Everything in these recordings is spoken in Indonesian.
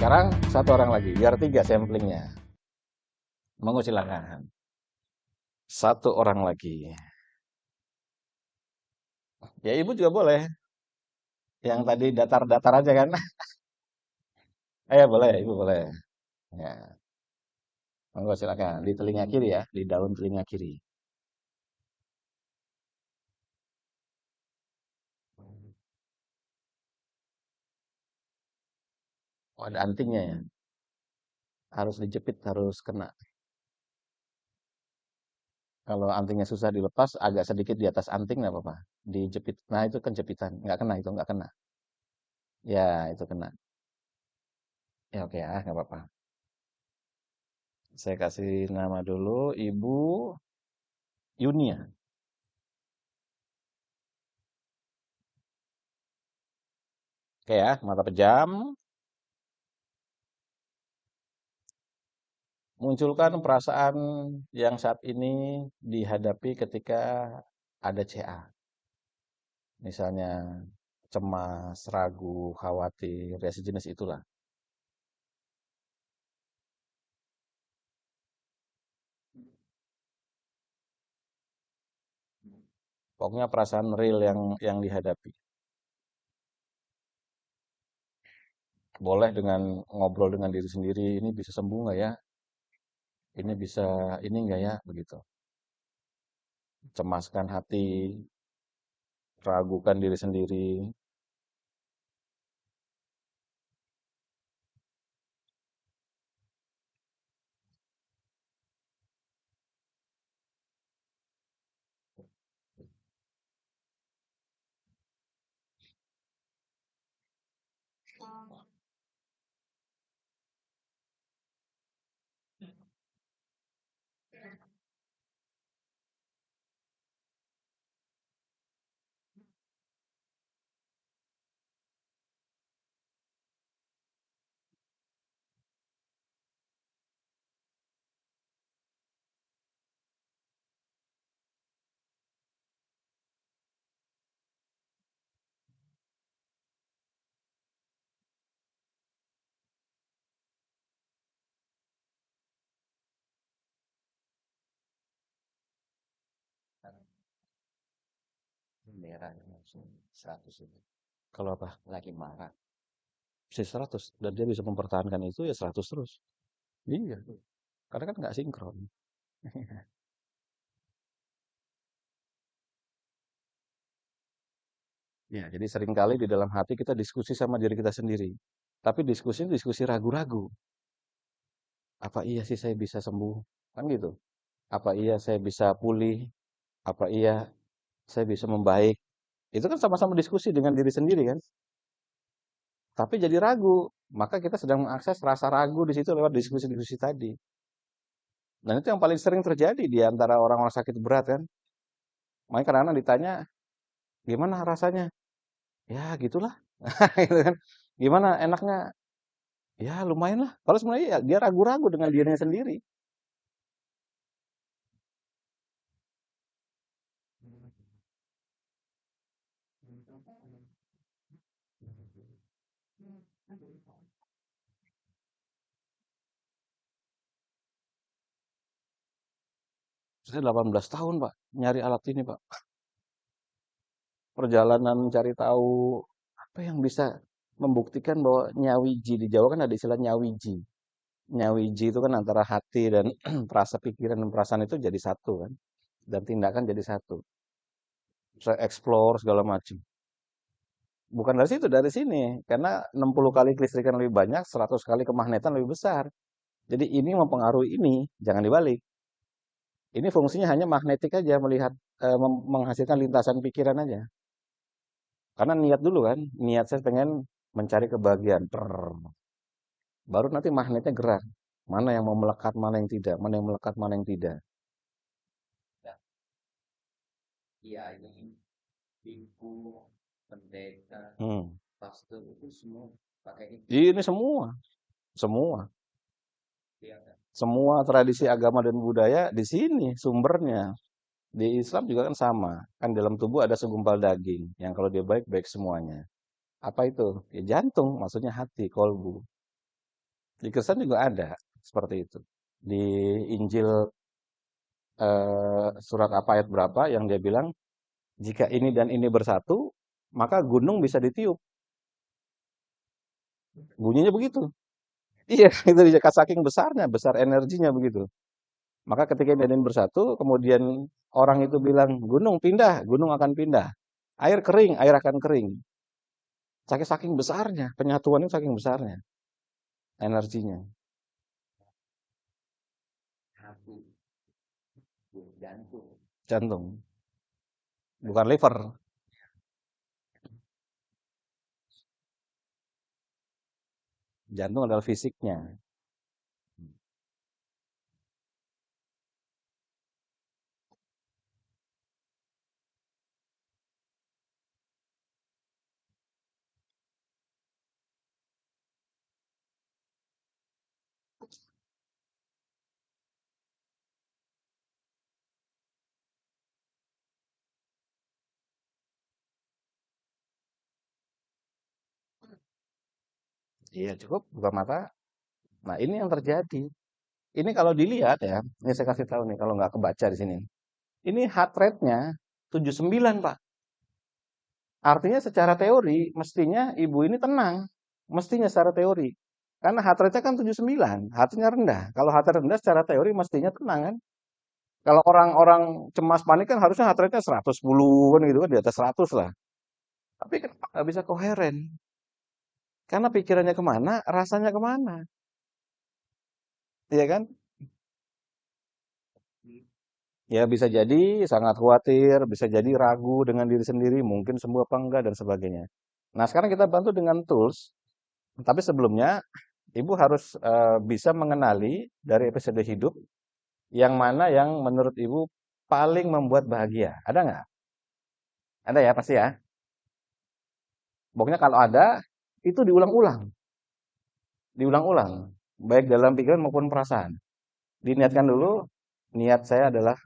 Sekarang satu orang lagi, biar 3 samplingnya. Monggo silakan. Satu orang lagi. Ya ibu juga boleh. Yang tadi datar-datar aja kan. Boleh, ibu boleh. Ya, monggo silakan. Di telinga kiri ya, di daun telinga kiri. Oh, ada antingnya ya. Harus dijepit, harus kena. Kalau antingnya susah dilepas, agak sedikit di atas anting nggak apa-apa. Dijepit. Nah itu kan jepitan. Nggak kena itu, nggak kena. Ya, itu kena. Ya oke ya, nggak apa-apa. Saya kasih nama dulu, Ibu Yunia. Oke ya, mata pejam. Munculkan perasaan yang saat ini dihadapi ketika ada CA. Misalnya cemas, ragu, khawatir, ya sejenis itulah. Pokoknya perasaan real yang dihadapi. Boleh dengan ngobrol dengan diri sendiri, ini bisa sembuh nggak ya? Ini bisa, ini nggak ya? Begitu. Cemaskan hati, ragukan diri sendiri. 100 itu. Kalau apa? Lagi marah. Bisa 100. Dan dia bisa mempertahankan itu ya 100 terus. Iya. Karena kan nggak sinkron. Ya, jadi seringkali di dalam hati kita diskusi sama diri kita sendiri. Tapi diskusi ragu-ragu. Apa iya sih saya bisa sembuh? Kan gitu. Apa iya saya bisa pulih? Apa iya saya bisa membaik? Itu kan sama-sama diskusi dengan diri sendiri kan? Tapi jadi ragu. Maka kita sedang mengakses rasa ragu di situ lewat diskusi-diskusi tadi. Dan itu yang paling sering terjadi di antara orang-orang sakit berat kan. Makanya kadang-kadang ditanya, gimana rasanya? Ya gitulah. Gitu kan. Gimana enaknya? Ya lumayan lah. Kalau sebenarnya ya, dia ragu-ragu dengan dirinya sendiri. Saya 18 tahun Pak, nyari alat ini Pak. Perjalanan mencari tahu apa yang bisa membuktikan bahwa nyawiji di Jawa kan ada istilah nyawiji. Nyawiji itu kan antara hati dan perasa pikiran dan perasaan itu jadi satu kan. Dan tindakan jadi satu. Saya explore segala macam. Bukan dari situ, dari sini. Karena 60 kali kelistrikan lebih banyak, 100 kali kemagnetan lebih besar. Jadi ini mempengaruhi ini, jangan dibalik. Ini fungsinya hanya magnetik aja, melihat menghasilkan lintasan pikiran aja. Karena niat dulu kan, niat saya pengen mencari kebahagiaan. Baru nanti magnetnya gerak. Mana yang mau melekat, mana yang tidak. Mana yang melekat, mana yang tidak. Iya, ini ibu, pendeta, pastor itu semua pakai itu. Ini semua, semua. Semua tradisi agama dan budaya di sini sumbernya. Di Islam juga kan sama. Kan dalam tubuh ada segumpal daging. Yang kalau dia baik, baik semuanya. Apa itu? Ya jantung, maksudnya hati, kolbu. Di Kristen juga ada seperti itu. Di Injil surat apa ayat berapa yang dia bilang jika ini dan ini bersatu, maka gunung bisa ditiup. Bunyinya begitu. Iya, itu dia saking besarnya, besar energinya begitu. Maka ketika ini dan ini bersatu, kemudian orang itu bilang gunung pindah, gunung akan pindah. Air kering, air akan kering. Saking besarnya, penyatuan itu saking besarnya energinya. Jantung, bukan liver. Jantung adalah fisiknya. Iya cukup buka mata. Nah ini yang terjadi. Ini kalau dilihat ya, ini saya kasih tahu nih kalau nggak kebaca di sini. Ini heart rate-nya 79 Pak. Artinya secara teori mestinya ibu ini tenang. Mestinya secara teori. Karena heart rate-nya kan 79, hatinya rendah. Kalau hati rendah secara teori mestinya tenang kan. Kalau orang-orang cemas panik kan harusnya heart rate-nya 110 kan gitu kan di atas 100 lah. Tapi kenapa nggak bisa koheren? Karena pikirannya kemana, rasanya kemana. Iya kan? Ya bisa jadi sangat khawatir, bisa jadi ragu dengan diri sendiri, mungkin sembuh apa enggak dan sebagainya. Nah, sekarang kita bantu dengan tools, tapi sebelumnya Ibu harus bisa mengenali dari episode hidup yang mana yang menurut Ibu paling membuat bahagia. Ada nggak? Ada ya pasti ya. Pokoknya kalau ada, itu diulang-ulang, diulang-ulang, baik dalam pikiran maupun perasaan. Diniatkan dulu, niat saya adalah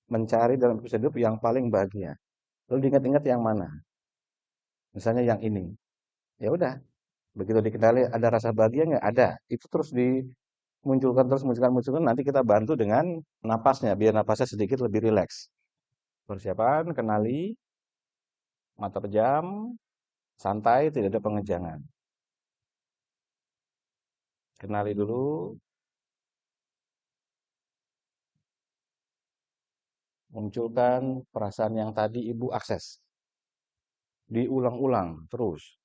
mencari dalam episode hidup yang paling bahagia. Lalu diingat-ingat yang mana? Misalnya yang ini. Ya udah, begitu dikenali ada rasa bahagia nggak? Ada. Itu terus dimunculkan terus munculkan nanti kita bantu dengan napasnya biar napasnya sedikit lebih rileks. Persiapan, kenali, mata pejam, santai, tidak ada pengejangan. Kenali dulu, munculkan perasaan yang tadi Ibu akses. Diulang-ulang terus.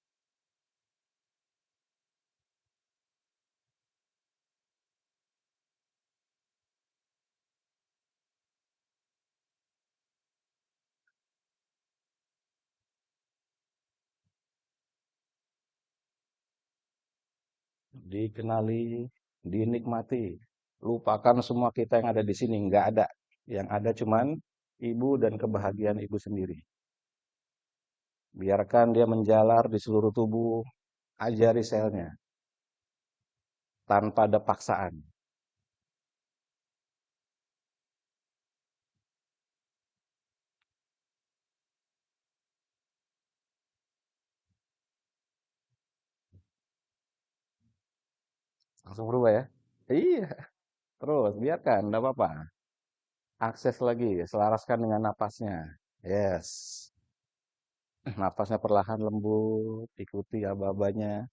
Dikenali, dinikmati. Lupakan semua kita yang ada di sini, nggak ada. Yang ada cuman Ibu dan kebahagiaan Ibu sendiri. Biarkan dia menjalar di seluruh tubuh, ajari selnya, tanpa ada paksaan. Langsung berubah ya? Iya, terus biarkan, enggak apa-apa. Akses lagi, selaraskan dengan napasnya. Yes. Napasnya perlahan lembut, ikuti aba-abanya,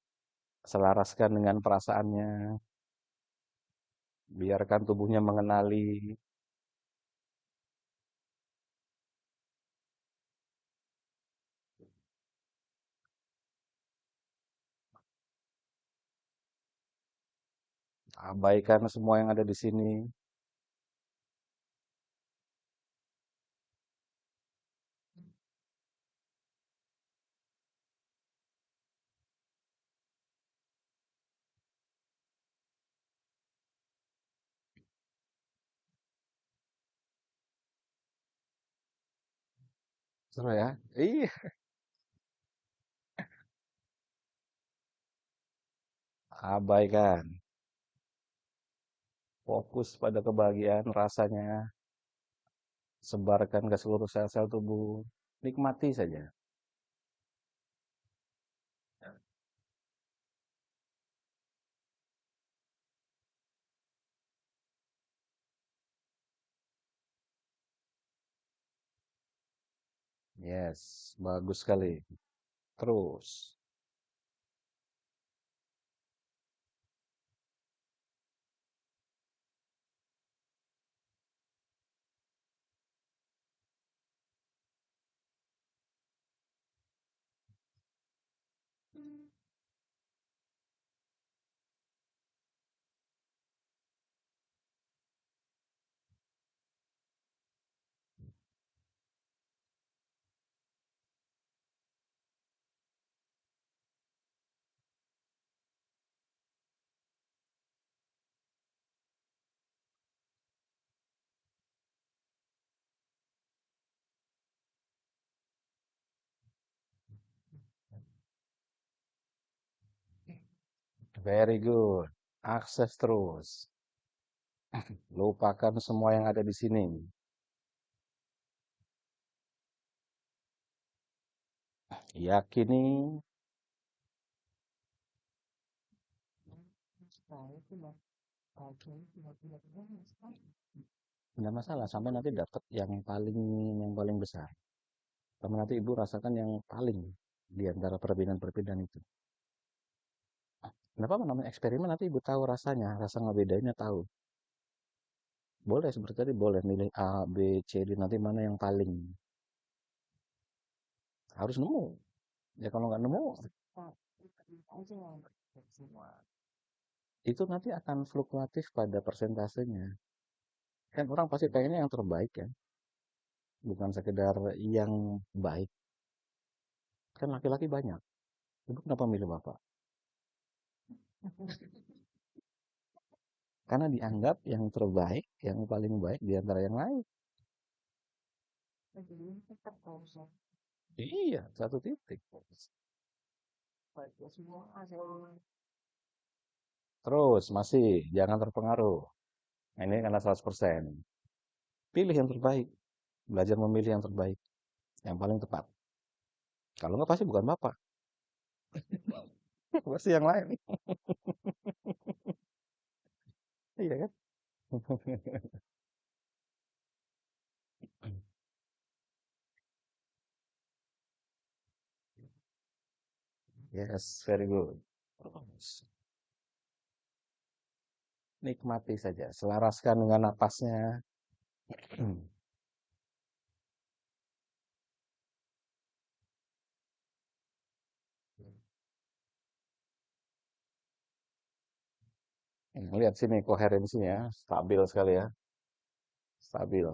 selaraskan dengan perasaannya, biarkan tubuhnya mengenali, abaikan semua yang ada di sini. Seru ya? Iya, abaikan. Fokus pada kebahagiaan rasanya, sebarkan ke seluruh sel-sel tubuh. Nikmati saja. Yes, bagus sekali. Terus, very good. Akses terus. Lupakan semua yang ada di sini. Yakini, tidak masalah sampai nanti dapat yang paling besar. Sampai nanti ibu rasakan yang paling di antara perbedaan-perbedaan itu. Kenapa namanya eksperimen nanti ibu tahu rasanya, rasa ngebedainnya tahu. Boleh seperti tadi boleh milih A, B, C, D nanti mana yang paling harus nemu. Ya kalau nggak nemu itu nanti akan fluktuatif pada persentasenya. Kan orang pasti pengennya yang terbaik kan, bukan sekedar yang baik. Kan laki-laki banyak. Ibu kenapa milih bapak? Karena dianggap yang terbaik, yang paling baik di antara yang lain. Iya, satu titik. Terus masih jangan terpengaruh. Nah, ini karena 100%. Pilih yang terbaik. Belajar memilih yang terbaik, yang paling tepat. Kalau nggak pasti bukan bapak, pasti yang lain. Iya kan? Yes, very good. Terus, nikmati saja, selaraskan dengan napasnya. Lihat sini koherensinya, stabil sekali ya, stabil.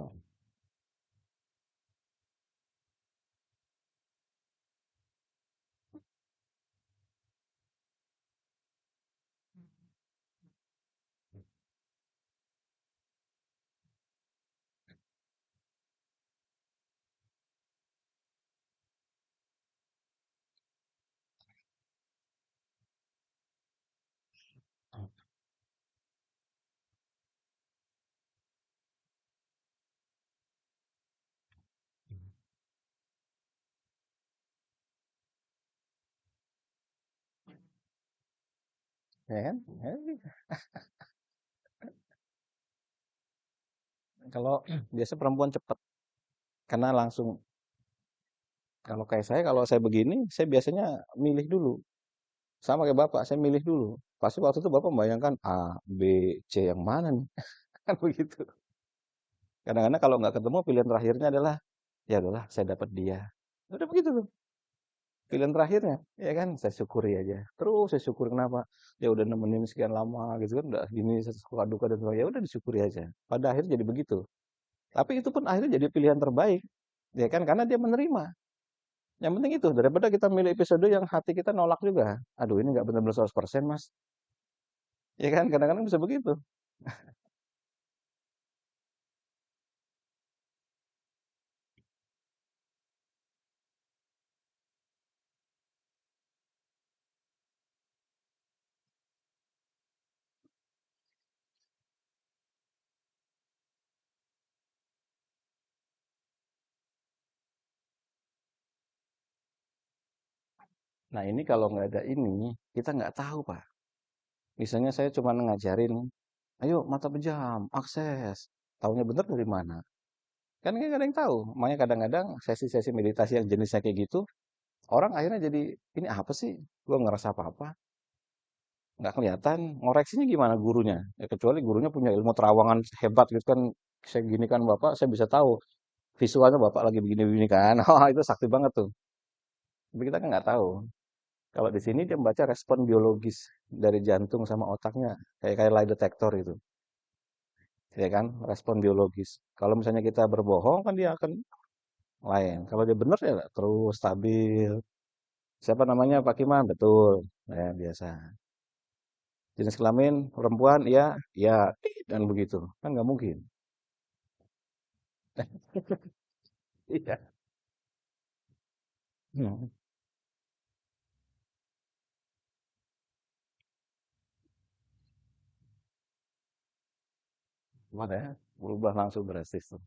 Ya kan? Kalau biasa perempuan cepat, karena langsung kalau kayak saya, kalau saya begini, saya biasanya milih dulu. Sama kayak bapak, saya milih dulu. Pasti waktu itu bapak membayangkan A, B, C yang mana nih? Kan begitu. Kadang-kadang kalau nggak ketemu pilihan terakhirnya adalah, ya adalah saya dapat dia. Udah begitu tuh. Pilihan terakhirnya, ya kan? Saya syukuri aja. Terus saya syukuri kenapa? Ya udah nemenin sekian lama gitu kan, udah gini suka duka dan sebagainya. Ya udah disyukuri aja. Pada akhirnya jadi begitu. Tapi itu pun akhirnya jadi pilihan terbaik. Ya kan? Karena dia menerima. Yang penting itu, daripada kita milih episode yang hati kita nolak juga. Aduh ini nggak benar-benar 100% mas. Ya kan? Kadang-kadang bisa begitu. Nah ini kalau nggak ada ini, kita nggak tahu Pak. Misalnya saya cuma ngajarin, ayo mata pejam, akses. Taunya bener dari mana? Kan nggak ada yang tahu. Makanya kadang-kadang sesi-sesi meditasi yang jenisnya kayak gitu, orang akhirnya jadi, ini apa sih? Gue ngerasa apa-apa. Nggak kelihatan. Ngoreksinya gimana gurunya? Ya, kecuali gurunya punya ilmu terawangan hebat gitu kan. Saya gini kan Bapak, saya bisa tahu. Visualnya Bapak lagi begini-begini kan. Oh, itu sakti banget tuh. Tapi kita kan nggak tahu. Kalau di sini dia membaca respon biologis dari jantung sama otaknya. Kayak lie detector itu. Ya kan? Respon biologis. Kalau misalnya kita berbohong kan dia akan lain. Kalau dia benar ya terus stabil. Siapa namanya Pak Kiman? Betul. Ya, biasa. Jenis kelamin perempuan, ya, ya, dan begitu. Kan nggak mungkin. Iya. Hmm. Gimana ya? Berubah langsung drastis tuh.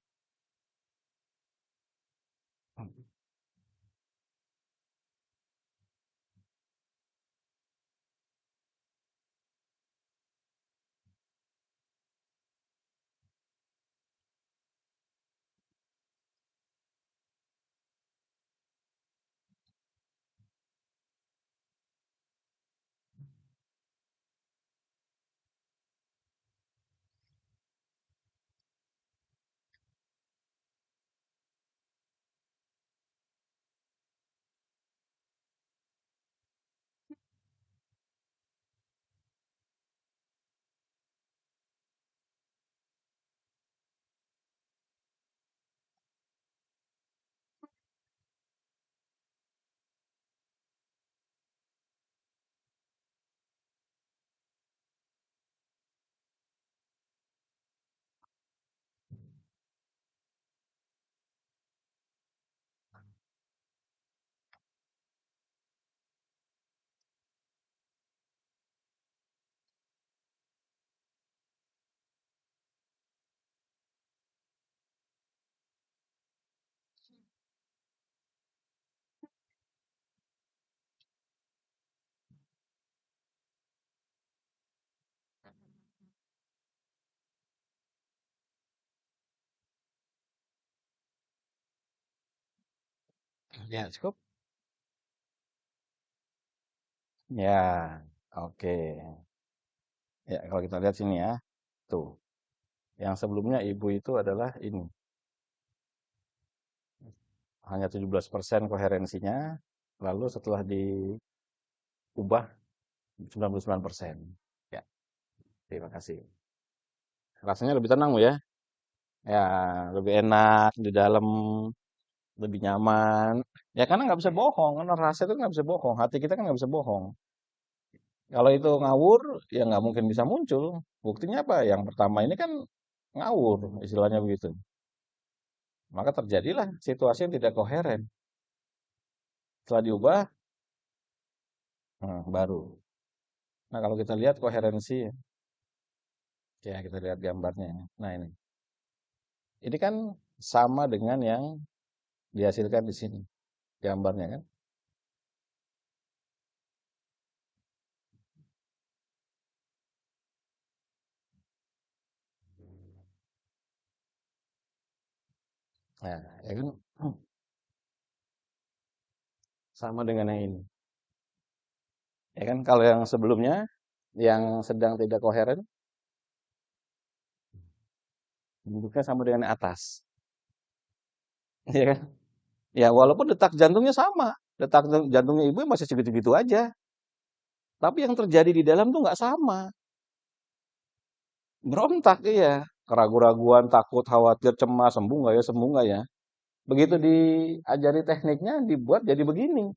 Ya, cukup. Ya, oke. Ya, kalau kita lihat sini ya. Tuh. Yang sebelumnya ibu itu adalah ini. Hanya 17% koherensinya. Lalu setelah diubah 99%. Ya, terima kasih. Rasanya lebih tenang Bu ya. Ya, lebih enak di dalam, lebih nyaman. Ya karena nggak bisa bohong, karena rasa itu nggak bisa bohong. Hati kita kan nggak bisa bohong. Kalau itu ngawur, ya nggak mungkin bisa muncul. Buktinya apa? Yang pertama ini kan ngawur, istilahnya begitu. Maka terjadilah situasi yang tidak koheren. Setelah diubah, baru. Nah kalau kita lihat koherensi, ya kita lihat gambarnya. Nah ini. Ini kan sama dengan yang dihasilkan di sini. Gambarnya kan. Nah, ya kan sama dengan yang ini. Ya kan kalau yang sebelumnya, yang sedang tidak koheren, bentuknya sama dengan yang atas. Ya kan? Ya walaupun detak jantungnya sama. Detak jantungnya ibu masih segitu-gitu aja. Tapi yang terjadi di dalam tuh nggak sama. Berontak iya. Keraguan-raguan, takut, khawatir, cemas, sembuh nggak ya, sembuh nggak ya. Begitu diajari tekniknya, dibuat jadi begini.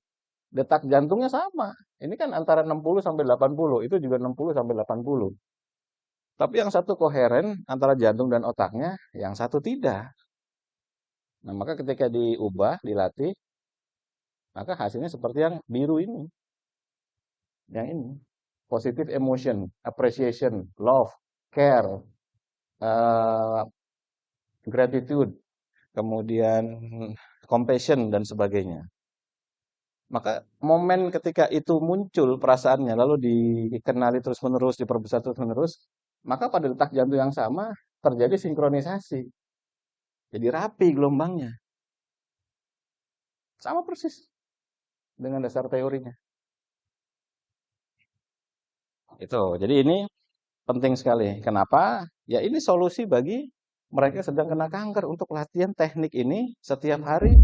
Detak jantungnya sama. Ini kan antara 60 sampai 80. Itu juga 60 sampai 80. Tapi yang satu koheren antara jantung dan otaknya, yang satu tidak. Nah, maka ketika diubah, dilatih, maka hasilnya seperti yang biru ini. Yang ini. Positive emotion, appreciation, love, care, uh, gratitude, kemudian compassion, dan sebagainya. Maka momen ketika itu muncul perasaannya, lalu dikenali terus-menerus, diperbesar terus-menerus, maka pada detak jantung yang sama terjadi sinkronisasi. Jadi rapi gelombangnya. Sama persis dengan dasar teorinya. Itu. Jadi ini penting sekali. Kenapa? Ya ini solusi bagi mereka yang sedang kena kanker untuk latihan teknik ini setiap hari